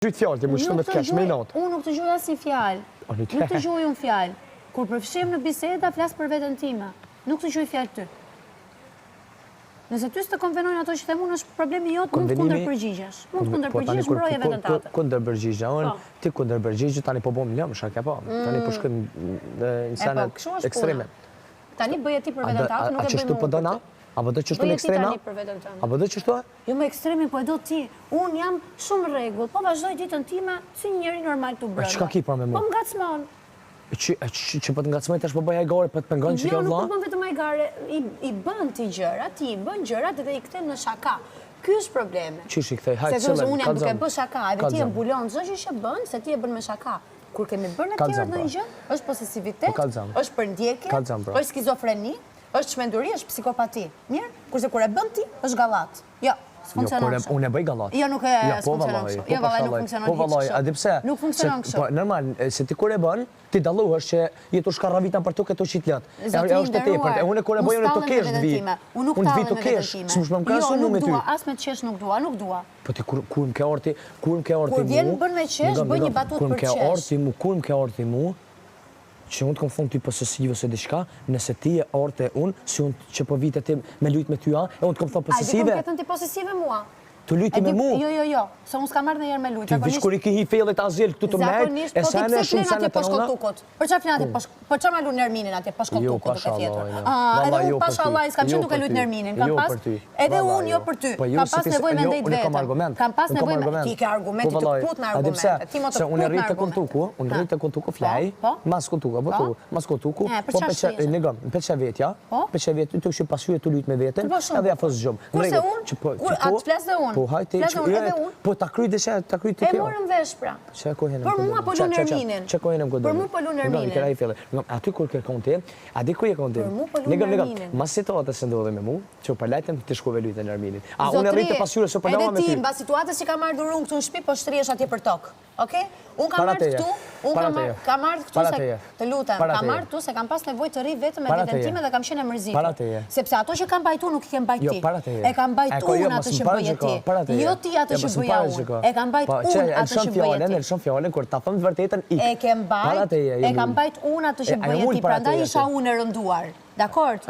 Gjujtë fjallë, ti mu shtu me të kesh, me i natë. Unë nuk të gjuj asë një fjallë. Nuk të gjuj unë fjallë. Kur përfshim në biseda, flasë për vetën time. Nuk të gjuj fjallë ty. Nëse ty së të konvenojnë ato që them unë, është problemi jotë, mund të kundër përgjigjesh. Mund të kundër përgjigjesh, mbroje vetën të atë. Kundër përgjigja, ti kundër përgjigja, tani po bom lëmë, shakja po. Tani po shkëm në insanet ekstreme. Tani bëje ti për vetën të atë, nuk e bëjmë unë. A vë do qështu në ekstrema? A vë do qështu? Jo me ekstremi, po e do ti. Unë jam shumë regull, po vazhdoj ditën time si njëri normal të brënda. Qëka ki pra me mu? Po më ngacmon. Që po të ngacmoj tash po bëj ajgare, po të pengon që kjo vla? Jo, nuk po bën vetëm ajgare, i bën ti gjëra, ti i bën gjërat dhe i kthen në shaka. Ky është problemi. Qish i kthej? Hajtë se unë jam duke bë shaka, edhe ti e mbulon çdo gjë që bën, se ti e bën me shaka. Kur kemi bërë në tjerë ndonjë gjë, është posesivitet, është përndjekje, është skizofreni, është çmenduri, është psikopati. Mirë, kurse kur e bën ti, është gallat. Jo, s'funksionon kështu. Unë e bëj gallat. Jo, nuk funksionon kështu. Jo, vallai nuk funksionon hiç. Po vallai, a di pse? Nuk funksionon kështu. Po normal, se ti kur e bën, ti dallohesh që jetu shkarravitan për tukë të qitlat. Është e tepërt. Unë kur e bëj unë të kesh vi. Unë nuk vi të kesh. S'më më krahasu nuk me ty. dua, as me të qesh nuk dua. Po ti kur më ke orti, kur vjen bën me qesh, bëj një batutë për qesh. Kur më ke orti mu, që unë të kom thonë ty posesive ose diçka, nëse ti e orte unë, si unë që po vite ti me lujt me ty, e unë të kom thonë posesive. A di kom ketën ti posesive mua? Të lujti me mu? Jo, se unë s'ka marrë në jerë me lujt. Ti vish kur i ki hi fejlet azil këtu të mejt, e sa në shumë sa në të nëna? Për qa flenë ati, për qa ma lu Nerminin ati, po shkot tukot duke tjetër? Edhe unë pasha Allah, s'kam qenë duke lujt Nerminin, kam pas, edhe unë jo për ty, kam pas nevoj me ndejt vetëm, kam pas nevoj me, ti ke argumenti, të put me argumente, ti mo të put me argumente. Unë rritë të kontuku flaj, mas kontuku, po peqa vetja, peqa vetja, të këshu pasyje të lujt me vetën, edhe ja fos gjumë. Kurse unë, atë flasë dhe unë. Po ta kryj dhe ta kryj të kjo. E morëm vesh pra. Për mua po lu Nerminin. Për mua po lu Nerminin. Aty kur ke konti, a di ku je konti? Për mua po lu Nerminin. Mas situatës se ndodhe me mu, që për lajtëm të shkove lujtë Nerminin. A unë e rritë të pasyre se për lama me ty. Edhe ti, mba situatës që ka marrë dhurun këtu në shpi, po shtriesh atje për tokë. Oke? Unë kam marrë këtu, të lutem, kam marrë këtu se kam pas nevoj të rri vetëm me vetën time dhe kam qenë e mërzitur. Sepse ato që kam bajtu nuk i kem bajt ti. E kam bajt unë atë që bëje ti. Jo ti atë që bëja unë. E kam bajt unë atë që bëje ti. Elshon fjallën, kur ta thëmë të vërtetën ik. E kam bajt unë atë që bëje ti, prandaj isha unë e rënduar. Dakord?